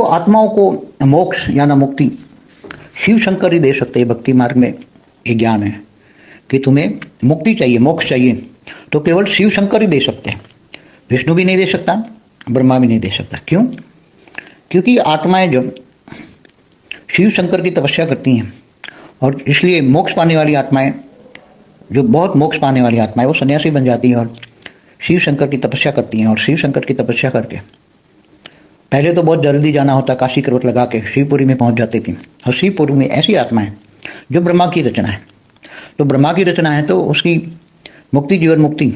तो आत्माओं को मोक्ष या ना मुक्ति शिव शंकर ही दे सकते हैं। भक्ति मार्ग में एक ज्ञान है कि तुम्हें मुक्ति चाहिए, मोक्ष चाहिए, तो केवल शिव शंकर ही दे सकते हैं। विष्णु भी नहीं दे सकता, ब्रह्मा भी नहीं दे सकता। क्यों? क्योंकि आत्माएं जब शिव शंकर की तपस्या करती हैं, और इसलिए मोक्ष पाने वाली आत्माएं, जो बहुत मोक्ष पाने वाली आत्माएं, वो सन्यासी बन जाती हैं और शिव शंकर की तपस्या करती हैं। और शिव शंकर की तपस्या करके पहले तो बहुत जल्दी जाना होता, काशी करवट लगा के शिवपुरी में पहुंच जाती थी। और शिवपुरी में ऐसी आत्माएं जो ब्रह्मा की रचना है, तो ब्रह्मा की रचना है, तो उसकी मुक्ति, जीवन मुक्ति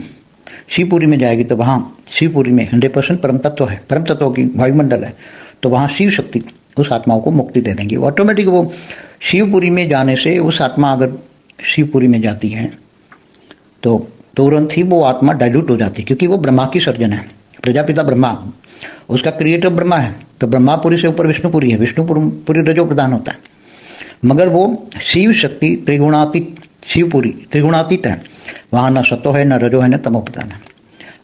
शिवपुरी में जाएगी। तो वहाँ शिवपुरी में 100% परम तत्व है, परम तत्वों की वायुमंडल है। तो वहाँ शिव शक्ति उस आत्माओं को मुक्ति दे देंगी। ऑटोमेटिक वो शिवपुरी में जाने से उस आत्मा अगर शिवपुरी में जाती है तो तुरंत ही वो आत्मा डाइल्यूट हो जाती है, क्योंकि वो ब्रह्मा की सर्जन है। प्रजापिता ब्रह्मा, उसका क्रिएटर ब्रह्मा है। तो ब्रह्मापुरी से ऊपर विष्णुपुरी है, विष्णुपुरी रजो प्रधान होता है। मगर वो शिव शक्ति त्रिगुणातीत, शिवपुरी त्रिगुणातीत है। वहाँ न सतो है, न रजो है, न तमो प्रधान है।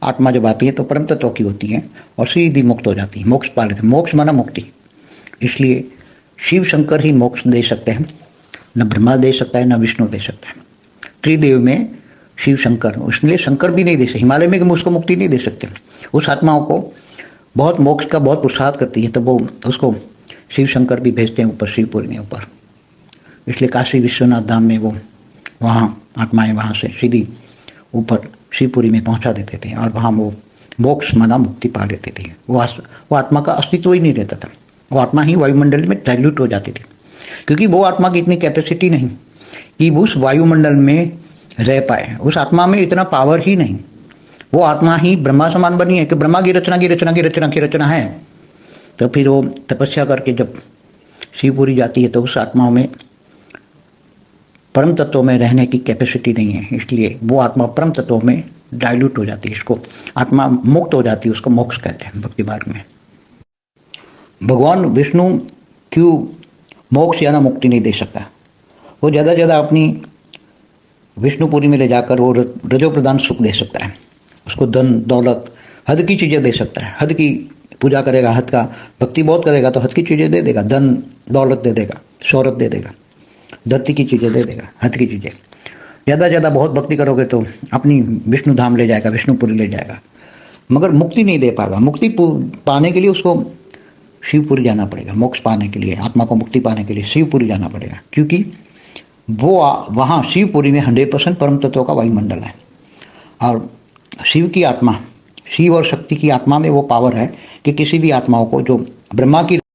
आत्मा जब आती है तो परम तत्व की होती है और सीधी मुक्त हो जाती है, मोक्ष पा लेते हैं। मोक्ष माना मुक्ति। इसलिए शिव शंकर ही मोक्ष दे सकते हैं, न ब्रह्मा दे सकता है, न विष्णु दे सकता है। त्रिदेव में शिव शंकर, इसलिए शंकर भी नहीं दे सकते। हिमालय में उसको मुक्ति नहीं दे सकते। उस आत्माओं को बहुत मोक्ष का बहुत पुरुषार्थ करती है, तो वो उसको शिव शंकर भी भेजते हैं ऊपर शिवपुरी में ऊपर। इसलिए काशी विश्वनाथ धाम में वो वहाँ आत्माएं वहाँ से सीधी ऊपर शिवपुरी में पहुँचा देते थे और वहाँ वो मोक्ष माना मुक्ति पा लेते थे। वो आत्मा का अस्तित्व ही नहीं रहता था। वो आत्मा ही वायुमंडल में डाइल्यूट हो जाती थी, क्योंकि वो आत्मा की इतनी कैपेसिटी नहीं कि उस वायुमंडल में रह पाए। उस आत्मा में इतना पावर ही नहीं। वो आत्मा ही ब्रह्मा समान बनी है कि ब्रह्मा की रचना है। तो फिर वो तपस्या करके जब शिवपुरी जाती है तो उस आत्माओं में परम तत्वों में रहने की कैपेसिटी नहीं है, इसलिए वो आत्मा परम तत्वों में डाइल्यूट हो जाती है। इसको आत्मा मुक्त हो जाती है, उसको मोक्ष कहते हैं भक्ति मार्ग में। भगवान विष्णु क्यों मोक्ष या ना मुक्ति नहीं दे सकता? वो ज़्यादा से ज़्यादा अपनी विष्णुपुरी में ले जाकर वो रजो प्रदान सुख दे सकता है। उसको धन दौलत हद की चीज़ें दे सकता है। हद की पूजा करेगा, हद का भक्ति बहुत करेगा तो हद की चीज़ें दे देगा, धन दौलत दे देगा, शोहरत दे देगा, धरती की चीज़ें दे देगा, हद की चीज़ें। ज़्यादा से ज़्यादा बहुत भक्ति करोगे तो अपनी विष्णु धाम ले जाएगा, विष्णुपुरी ले जाएगा, मगर मुक्ति नहीं दे पाएगा। मुक्ति पाने के लिए उसको शिवपुरी जाना पड़ेगा। मोक्ष पाने के लिए, आत्मा को मुक्ति पाने के लिए शिवपुरी जाना पड़ेगा, क्योंकि वो वहाँ शिवपुरी में 100% परम तत्वों का वायुमंडल है। और शिव की आत्मा, शिव और शक्ति की आत्मा में वो पावर है कि किसी भी आत्माओं को जो ब्रह्मा की